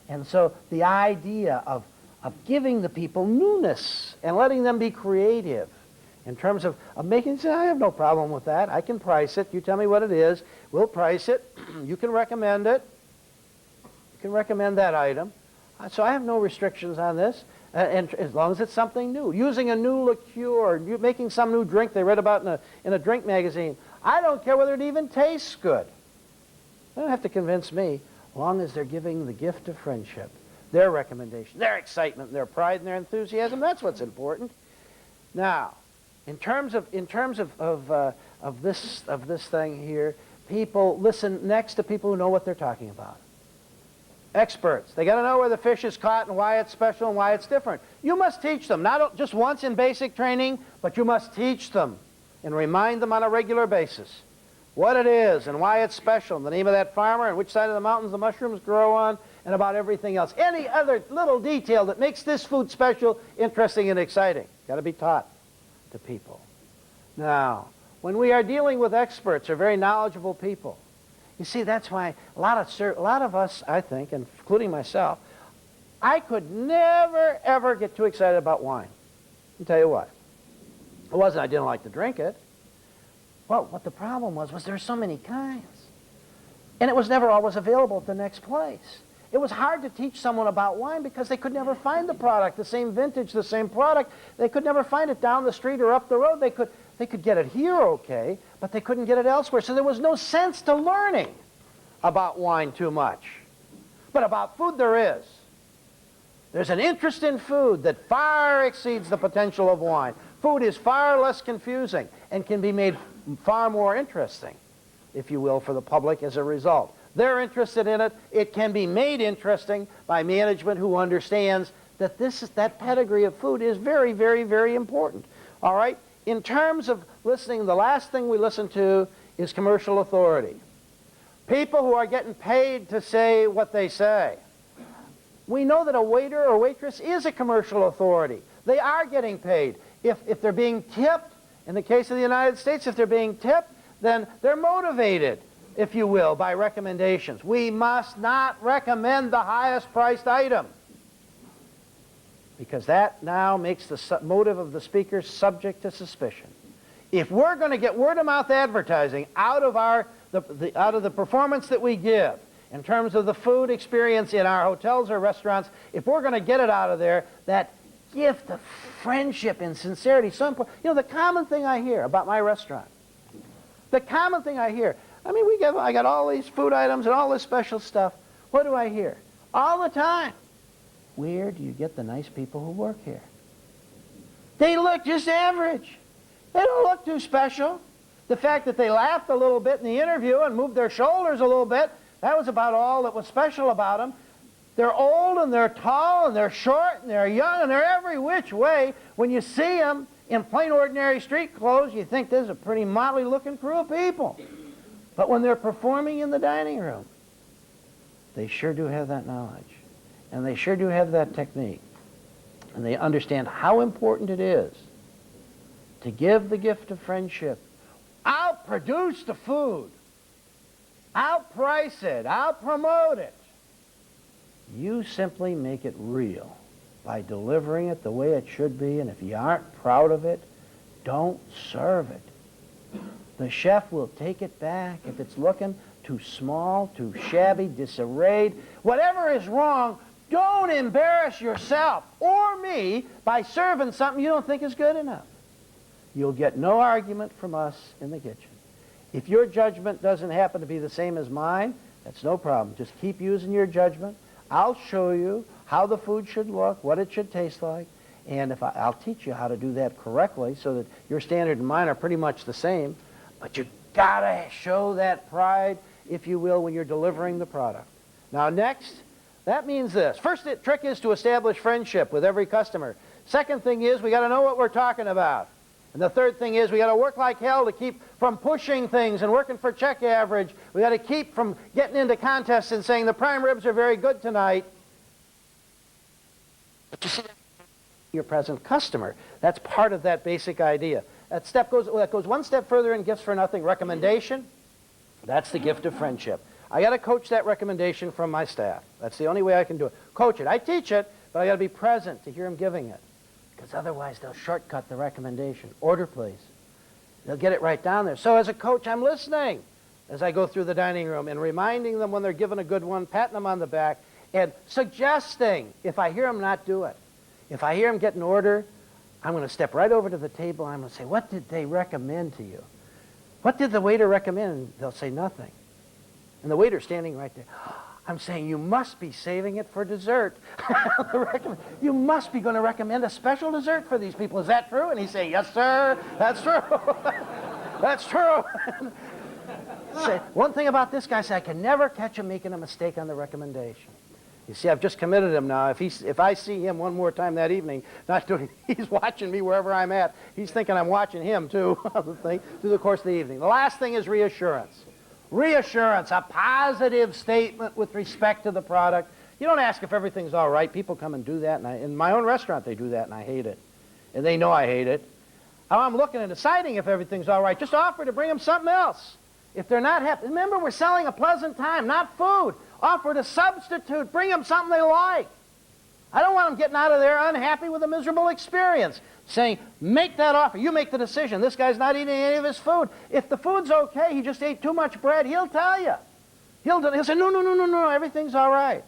And so the idea of giving the people newness and letting them be creative in terms of making, say, I have no problem with that. I can price it. You tell me what it is. We'll price it. You can recommend it. You can recommend that item. So I have no restrictions on this. And as long as it's something new. Using a new liqueur, making some new drink they read about in a drink magazine. I don't care whether it even tastes good. They don't have to convince me, as long as they're giving the gift of friendship. Their recommendation, their excitement, their pride, and their enthusiasm, that's what's important. Now, in terms of this thing here, people listen next to people who know what they're talking about. Experts. They got to know where the fish is caught and why it's special and why it's different. You must teach them, not just once in basic training, but you must teach them and remind them on a regular basis what it is and why it's special, and the name of that farmer and which side of the mountains the mushrooms grow on, and about everything else. Any other little detail that makes this food special, interesting, and exciting. Got to be taught to people. Now, when we are dealing with experts or very knowledgeable people, you see, that's why a lot of us, I think, including myself, I could never, ever get too excited about wine. I'll tell you what. It wasn't I didn't like to drink it. Well, what the problem was there were so many kinds. And it was never always available at the next place. It was hard to teach someone about wine because they could never find the product, the same vintage, the same product. They could never find it down the street or up the road. They could get it here okay, but they couldn't get it elsewhere. So there was no sense to learning about wine too much. But about food there is. There's an interest in food that far exceeds the potential of wine. Food is far less confusing and can be made far more interesting, if you will, for the public as a result. They're interested in it. It can be made interesting by management who understands that that pedigree of food is very, very, very important. All right? In terms of listening, the last thing we listen to is commercial authority. People who are getting paid to say what they say. We know that a waiter or waitress is a commercial authority. They are getting paid. If they're being tipped, in the case of the United States, if they're being tipped, then they're motivated, if you will, by recommendations. We must not recommend the highest priced item, because that now makes the motive of the speaker subject to suspicion. If we're going to get word-of-mouth advertising out of the performance that we give, in terms of the food experience in our hotels or restaurants, if we're going to get it out of there, that gift of friendship and sincerity is so important. You know, the common thing I hear about my restaurant, the common thing I hear, I mean, I got all these food items and all this special stuff. What do I hear? All the time. Where do you get the nice people who work here? They look just average. They don't look too special. The fact that they laughed a little bit in the interview and moved their shoulders a little bit, that was about all that was special about them. They're old and they're tall and they're short and they're young and they're every which way. When you see them in plain ordinary street clothes, you think this is a pretty motley looking crew of people. But when they're performing in the dining room, they sure do have that knowledge. And they sure do have that technique. And they understand how important it is to give the gift of friendship. I'll produce the food. I'll price it. I'll promote it. You simply make it real by delivering it the way it should be, and if you aren't proud of it, don't serve it. The chef will take it back if it's looking too small, too shabby, disarrayed. Whatever is wrong, don't embarrass yourself or me by serving something you don't think is good enough. You'll get no argument from us in the kitchen. If your judgment doesn't happen to be the same as mine, that's no problem. Just keep using your judgment. I'll show you how the food should look, what it should taste like, and I'll teach you how to do that correctly so that your standard and mine are pretty much the same. But you gotta show that pride, if you will, when you're delivering the product. Now next, that means this. First trick is to establish friendship with every customer. Second thing is we gotta know what we're talking about. And the third thing is we got to work like hell to keep from pushing things and working for check average. We got to keep from getting into contests and saying the prime ribs are very good tonight. But you see, your present customer. That's part of that basic idea. That goes one step further in gifts for nothing. Recommendation, that's the gift of friendship. I got to coach that recommendation from my staff. That's the only way I can do it. Coach it. I teach it, but I got to be present to hear them giving it. Because otherwise they'll shortcut the recommendation. Order, please. They'll get it right down there. So as a coach, I'm listening as I go through the dining room and reminding them when they're given a good one, patting them on the back, and suggesting if I hear them not do it. If I hear them get an order, I'm going to step right over to the table and I'm going to say, what did they recommend to you? What did the waiter recommend? And they'll say nothing. And the waiter's standing right there. I'm saying you must be saving it for dessert. You must be going to recommend a special dessert for these people. Is that true? And he'd say, yes, sir, that's true. That's true. Say, one thing about this guy, I can never catch him making a mistake on the recommendation. You see, I've just committed him now. If I see him one more time that evening, he's watching me wherever I'm at. He's thinking I'm watching him, too, through the course of the evening. The last thing is reassurance. Reassurance, a positive statement with respect to the product. You don't ask if everything's all right. People come and do that. And in my own restaurant, they do that, and I hate it. And they know I hate it. I'm looking and deciding if everything's all right. Just offer to bring them something else. If they're not happy, remember, we're selling a pleasant time, not food. Offer to substitute. Bring them something they like. I don't want them getting out of there unhappy with a miserable experience. Saying, make that offer. You make the decision. This guy's not eating any of his food. If the food's okay, he just ate too much bread, he'll tell you. He'll say, no, everything's all right.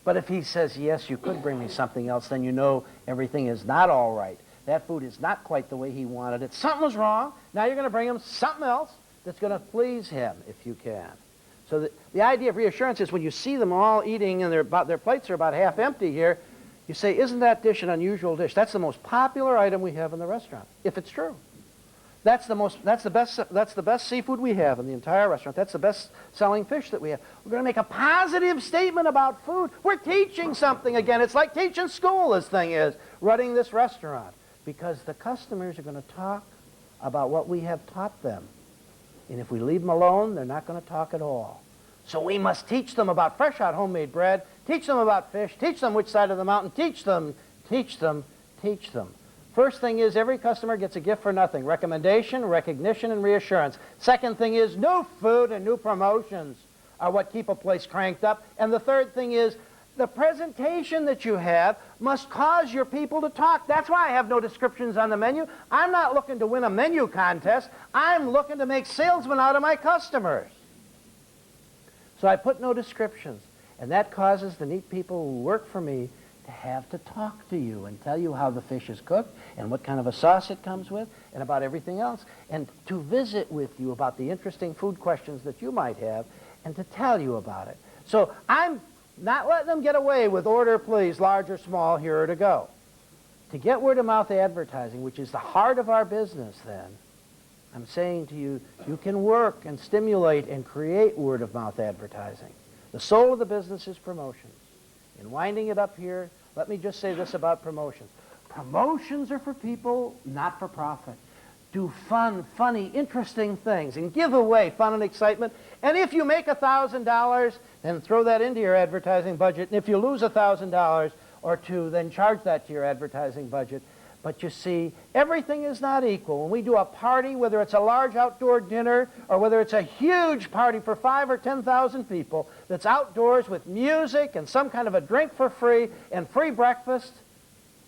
But if he says, yes, you could bring me something else, then you know everything is not all right. That food is not quite the way he wanted it. Something was wrong. Now you're going to bring him something else that's going to please him, if you can. So the idea of reassurance is when you see them all eating and their plates are about half empty here, you say, isn't that dish an unusual dish? That's the most popular item we have in the restaurant, if it's true. That's the best seafood we have in the entire restaurant. That's the best selling fish that we have. We're going to make a positive statement about food. We're teaching something again. It's like teaching school, this thing is, running this restaurant. Because the customers are going to talk about what we have taught them. And if we leave them alone, they're not going to talk at all. So we must teach them about fresh out homemade bread, teach them about fish, teach them which side of the mountain, teach them. First thing is every customer gets a gift for nothing. Recommendation, recognition, and reassurance. Second thing is new food and new promotions are what keep a place cranked up. And the third thing is the presentation that you have must cause your people to talk. That's why I have no descriptions on the menu. I'm not looking to win a menu contest. I'm looking to make salesmen out of my customers. So I put no descriptions. And that causes the neat people who work for me to have to talk to you and tell you how the fish is cooked and what kind of a sauce it comes with and about everything else. And to visit with you about the interesting food questions that you might have and to tell you about it. So I'm not letting them get away with order, please, large or small, here or to go. To get word-of-mouth advertising, which is the heart of our business then, I'm saying to you, you can work and stimulate and create word-of-mouth advertising. The soul of the business is promotions. In winding it up here, let me just say this about promotions. Promotions are for people, not for profit. Do fun, funny, interesting things and give away fun and excitement. And if you make $1,000, then throw that into your advertising budget. And if you lose $1,000 or two, then charge that to your advertising budget. But you see, everything is not equal. When we do a party, whether it's a large outdoor dinner or whether it's a huge party for 5,000 or 10,000 people that's outdoors with music and some kind of a drink for free and free breakfast,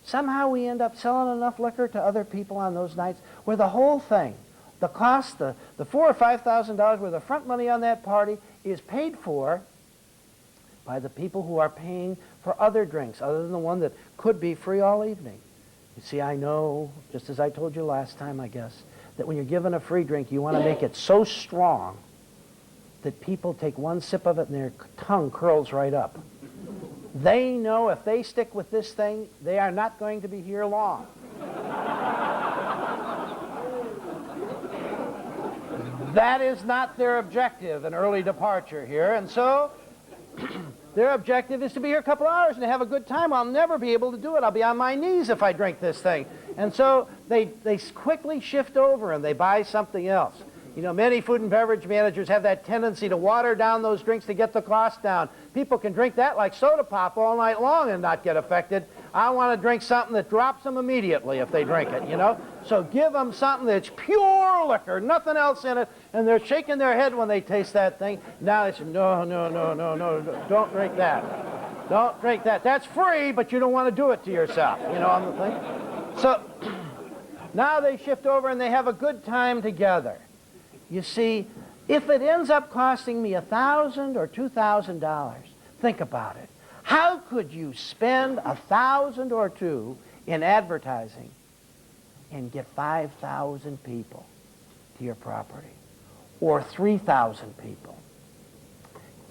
somehow we end up selling enough liquor to other people on those nights where the whole thing, the cost, the $4,000 or $5,000 worth of front money on that party is paid for by the people who are paying for other drinks other than the one that could be free all evening. You see, I know, just as I told you last time, I guess, that when you're given a free drink, you want to make it so strong that people take one sip of it and their tongue curls right up. They know if they stick with this thing, they are not going to be here long. That is not their objective, an early departure here, and so their objective is to be here a couple hours and to have a good time. I'll never be able to do it. I'll be on my knees if I drink this thing. And so they quickly shift over and they buy something else. You know, many food and beverage managers have that tendency to water down those drinks to get the cost down. People can drink that like soda pop all night long and not get affected. I want to drink something that drops them immediately if they drink it, you know. So give them something that's pure liquor, nothing else in it, and they're shaking their head when they taste that thing. Now they say, no, don't drink that. Don't drink that. That's free, but you don't want to do it to yourself, you know, on the thing. So now they shift over and they have a good time together. You see, if it ends up costing me $1,000 or $2,000, think about it. How could you spend $1,000 or $2,000 in advertising and get 5,000 people to your property, or 3,000 people?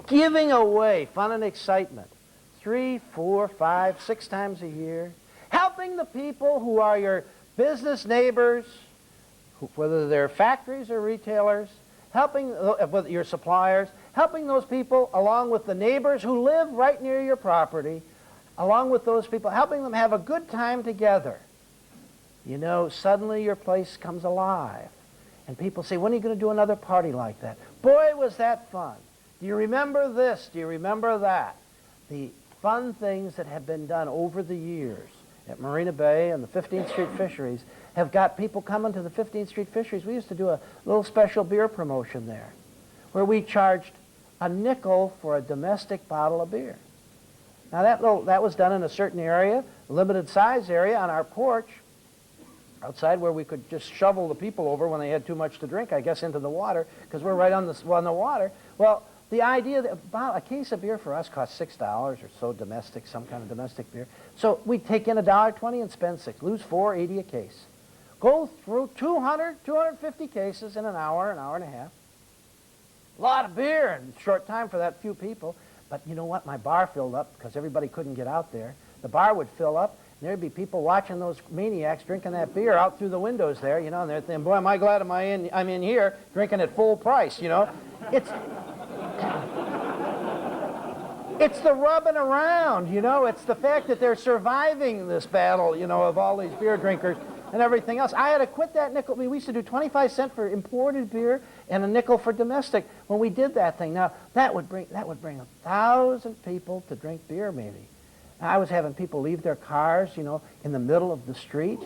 Giving away fun and excitement 3, 4, 5, 6 times a year, helping the people who are your business neighbors, whether they're factories or retailers, helping your suppliers, helping those people along with the neighbors who live right near your property, along with those people, helping them have a good time together. You know, suddenly your place comes alive. And people say, when are you going to do another party like that? Boy, was that fun. Do you remember this? Do you remember that? The fun things that have been done over the years at Marina Bay and the 15th Street Fisheries have got people coming to the 15th Street Fisheries. We used to do a little special beer promotion there where we charged a nickel for a domestic bottle of beer. Now that was done in a certain area, a limited size area on our porch outside where we could just shovel the people over when they had too much to drink, I guess, into the water because we're right on the water. Well, the idea that about a case of beer for us costs $6 or so domestic, some kind of domestic beer. So we'd take in $1.20 and spend $6, lose $4.80 a case. Go through 250 cases in an hour and a half. A lot of beer in a short time for that few people. But you know what? My bar filled up because everybody couldn't get out there. The bar would fill up, and there'd be people watching those maniacs drinking that beer out through the windows there, you know, and they're thinking, boy, am I glad I'm in here drinking at full price, you know. It's the rubbing around, you know. It's the fact that they're surviving this battle, you know, of all these beer drinkers and everything else. I had to quit that nickel. I mean, we used to do 25 cents for imported beer and a nickel for domestic when we did that thing. Now, that would bring 1,000 people to drink beer, maybe. I was having people leave their cars, you know, in the middle of the street.